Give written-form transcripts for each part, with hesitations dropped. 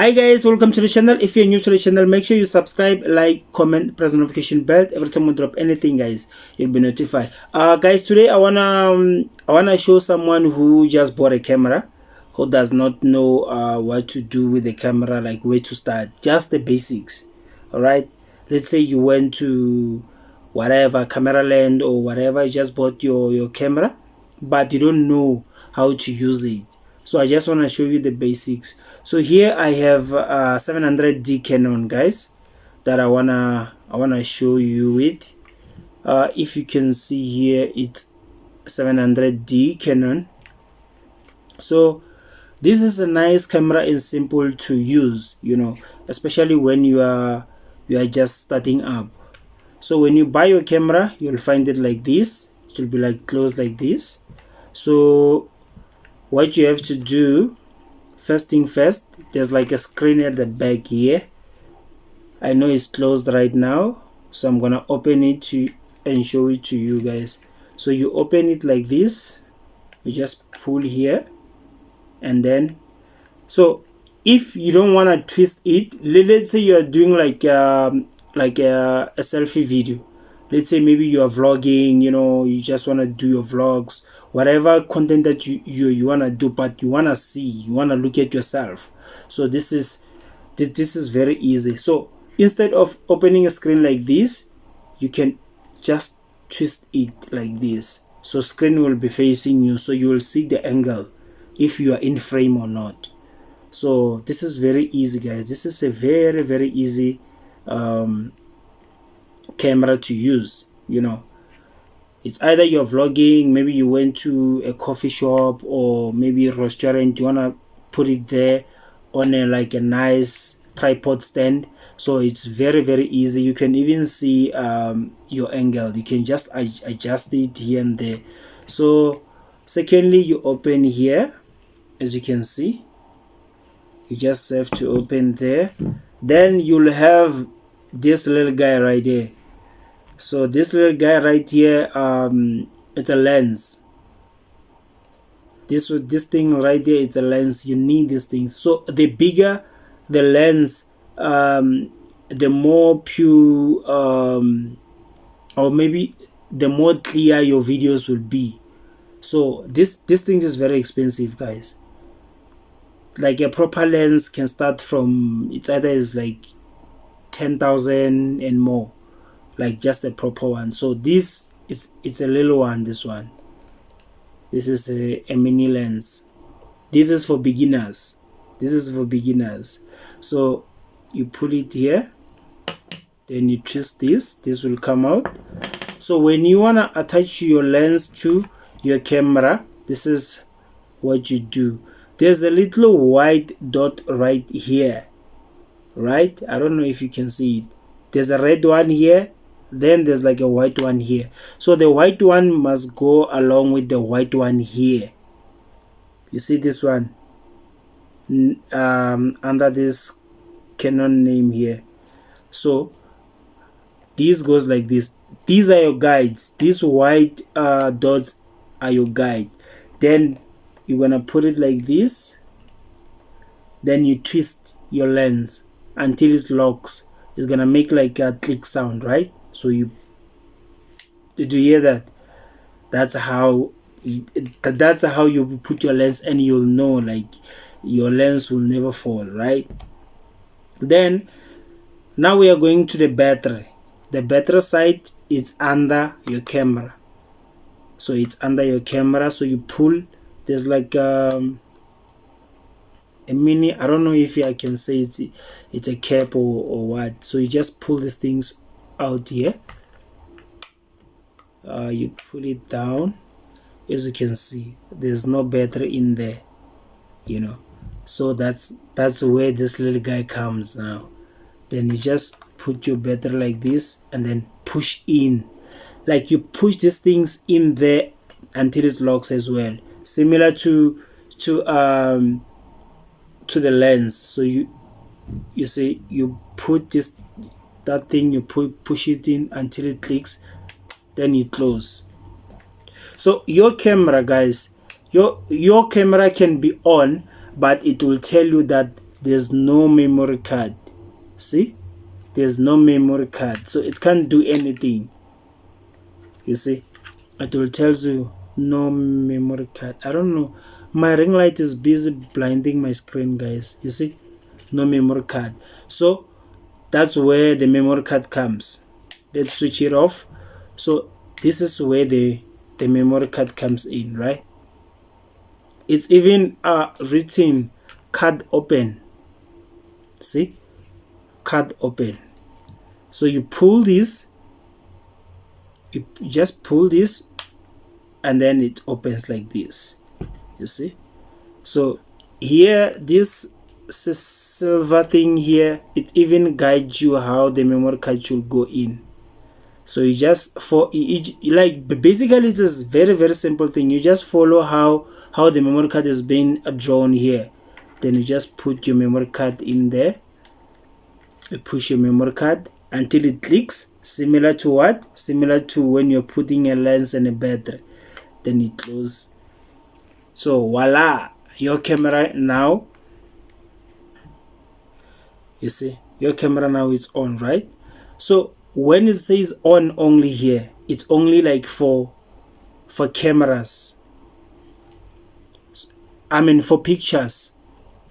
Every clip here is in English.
Hi guys, welcome to the channel. If you're new to the channel, make sure you subscribe, like, comment, press the notification bell. Every time we drop anything, guys, you'll be notified. Guys, today I wanna show someone who just bought a camera, who does not know what to do with the camera, like where to start, just the basics. All right, let's say you went to whatever camera land or whatever, you just bought your camera, but you don't know how to use it. So I just want to show you the basics. So here I have 700D Canon, guys, that I wanna show you with. If you can see here, it's 700D Canon. So this is a nice camera and simple to use, you know, especially when you are just starting up. So when you buy your camera, you'll find it like this. It will be like closed like this. So what you have to do, first thing first, there's like a screen at the back here. I know it's closed right now, so I'm gonna open it and show it to you guys. So you open it like this, you just pull here, and then, so if you don't want to twist it, let's say you're doing like a selfie video. Let's say maybe you are vlogging, you know, you just want to do your vlogs, whatever content that you want to do, but you want to see, you want to look at yourself. So this is very easy. So instead of opening a screen like this, you can just twist it like this. So screen will be facing you, so you will see the angle if you are in frame or not. So this is very easy, guys. This is a very easy camera to use. You know, it's either you're vlogging, maybe you went to a coffee shop or maybe a restaurant, you want to put it there on a like a nice tripod stand. So it's very easy. You can even see your angle. You can just adjust it here and there. So secondly, you open here, as you can see, you just have to open there. Then you'll have this little guy right there. So this little guy right here, it's a lens. This thing right there, it's a lens. You need this thing. So the bigger the lens, the more pure, or maybe the more clear your videos will be. So this thing is very expensive, guys. Like a proper lens can start from, it's either is like 10,000 and more, like just a proper one. So this is, it's a little one. This is a mini lens. This is for beginners. So you pull it here, then you twist this will come out. So when you want to attach your lens to your camera, this is what you do. There's a little white dot right here, right? I don't know if you can see it. There's a red one here, then there's like a white one here. So the white one must go along with the white one here. You see this one under this Canon name here. So this goes like this. These are your guides. These white dots are your guide. Then you're gonna put it like this, then you twist your lens until it locks. It's gonna make like a click sound, right? So did you hear that? That's how you put your lens, and you'll know like your lens will never fall, right? Then now we are going to the battery. The battery side is under your camera. So it's under your camera. So you pull, there's like a mini, I don't know if I can say it's a cap or what. So you just pull these things out here. You pull it down. As you can see, there's no battery in there, you know. So that's where this little guy comes now. Then you just put your battery like this and then push in, like you push these things in there until it locks as well, similar to the lens. So you see, you put that thing, you push it in until it clicks, then you close. So your camera, guys, your camera can be on, but it will tell you that there's no memory card. See, there's no memory card, so it can't do anything. You see, it will tell you no memory card. I don't know, my ring light is busy blinding my screen, guys. You see, no memory card. So that's where the memory card comes. Let's switch it off. So this is where the memory card comes in, right? It's even written card open. See, card open. So you pull this, you just pull this, and then it opens like this. You see, so here, this silver thing here, it even guides you how the memory card should go in. So you just, for each, like, basically it's a very simple thing. You just follow how the memory card is being drawn here. Then you just put your memory card in there. You push your memory card until it clicks, similar to what? Similar to when you're putting a lens and a battery. Then it closes. So voila, your camera now, you see, your camera now is on, right? So when it says on only here, it's only like for cameras. I mean for pictures,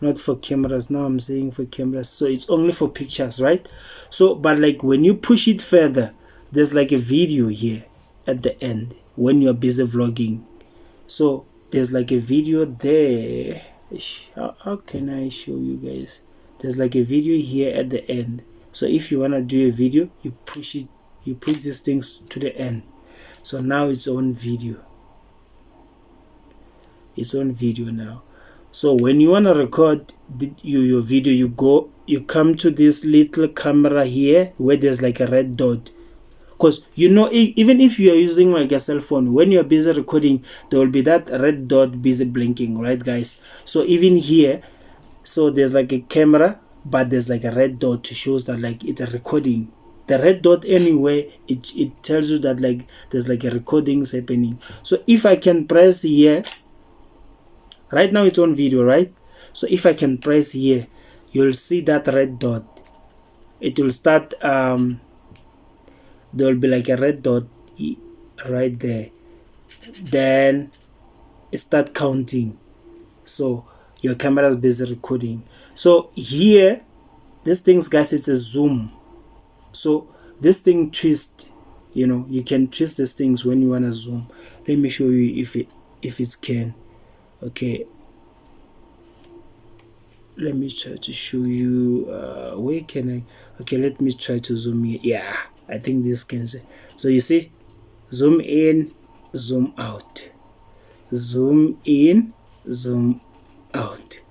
not for cameras. Now I'm saying for cameras. So it's only for pictures, right? So but like when you push it further, there's like a video here at the end when you're busy vlogging. So there's like a video there. How can I show you guys? There's like a video here at the end. So if you want to do a video, you push it, you push these things to the end. So now it's on video. It's on video now. So when you want to record your video, you come to this little camera here where there's like a red dot. Because you know, even if you are using like a cell phone, when you're busy recording, there will be that red dot busy blinking, right guys? So even here, so there's like a camera, but there's like a red dot to shows that like it's a recording. The red dot anyway, it tells you that like there's like a recordings happening. So if I can press here, right now it's on video, right? So if I can press here, you'll see that red dot. It will start there will be like a red dot right there. Then it start counting. So your camera is busy recording. So here, this thing, guys, it's a zoom. So this thing twist, you know, you can twist these things when you want to zoom. Let me show you if it can. Okay, let me try to show you where can I. Okay, let me try to zoom here. Yeah, I think this can say. So you see, zoom in, zoom out, zoom in, zoom out.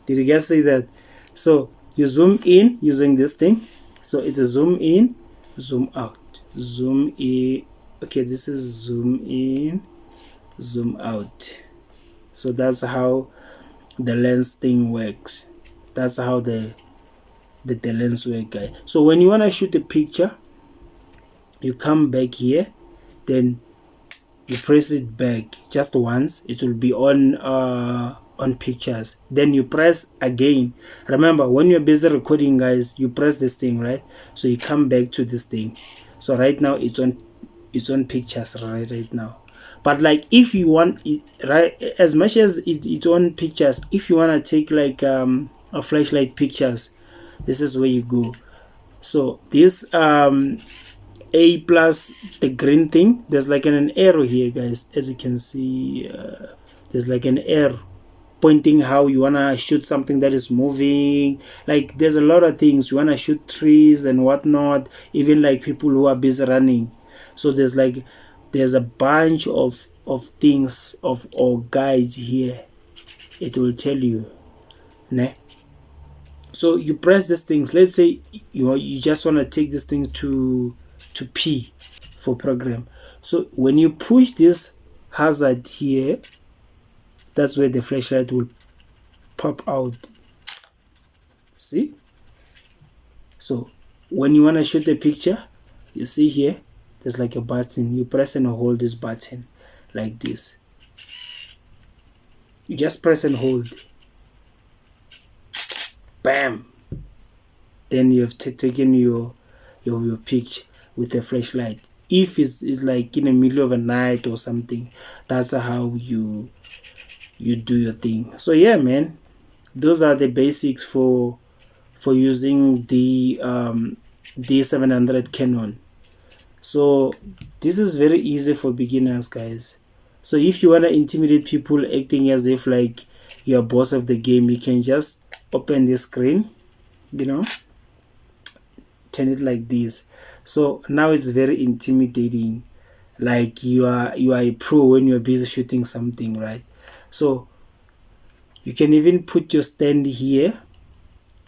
Did you guys see that? So you zoom in using this thing. So it's a zoom in, zoom out, zoom in. Okay, this is zoom in, zoom out. So that's how the lens thing works. That's how the lens works, guys. So when you want to shoot a picture, you come back here, then you press it back just once. It will be on pictures. Then you press again. Remember, when you're busy recording, guys, you press this thing, right? So you come back to this thing. So right now it's on pictures right now. But like if you want it, right, as much as it's on pictures, if you want to take like a flashlight pictures, this is where you go. So this A plus, the green thing, there's like an arrow here, guys. As you can see, there's like an arrow pointing how you want to shoot something that is moving. Like there's a lot of things. You want to shoot trees and whatnot, even like people who are busy running. So there's a bunch of things or guides here. It will tell you, ne? So you press these things. Let's say you just want to take this thing to P for program. So when you push this hazard here, that's where the flashlight will pop out. See? So when you want to shoot a picture, you see here, there's like a button. You press and hold this button like this. You just press and hold. bam, then you have taken your picture with a flashlight. If it's like in the middle of the night or something, that's how you do your thing. So yeah, man, those are the basics for using the D700 Canon. So this is very easy for beginners, guys. So if you want to intimidate people acting as if like you're boss of the game, you can just open the screen, you know, turn it like this. So now it's very intimidating, like you are a pro when you're busy shooting something, right? So you can even put your stand here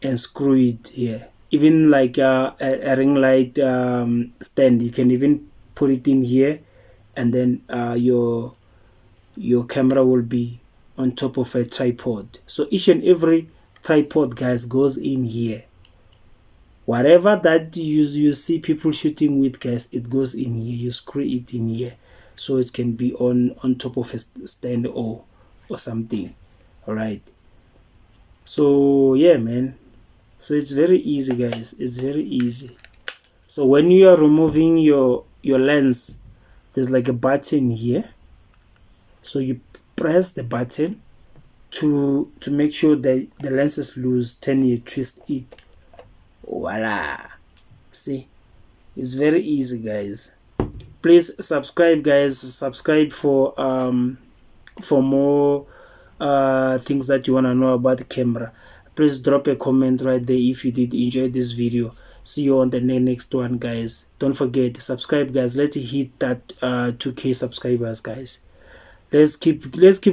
and screw it here. Even like a ring light stand, you can even put it in here, and then your camera will be on top of a tripod. So each and every tripod, guys, goes in here. Whatever that you see people shooting with, guys, it goes in here. You screw it in here, so it can be on top of a stand or something. All right. So yeah, man. So it's very easy, guys. It's very easy. So when you are removing your lens, there's like a button here. So you press the button to make sure that the lens is loose. Then you twist it. Voila. See, it's very easy, guys. Please subscribe, guys. Subscribe for more things that you want to know about the camera. Please drop a comment right there if you did enjoy this video. See you on the next one, guys. Don't forget to subscribe, guys. Let's hit that 2K subscribers, guys. Let's keep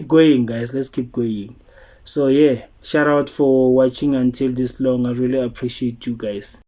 going, guys. Let's keep going. So yeah, shout out for watching until this long. I really appreciate you guys.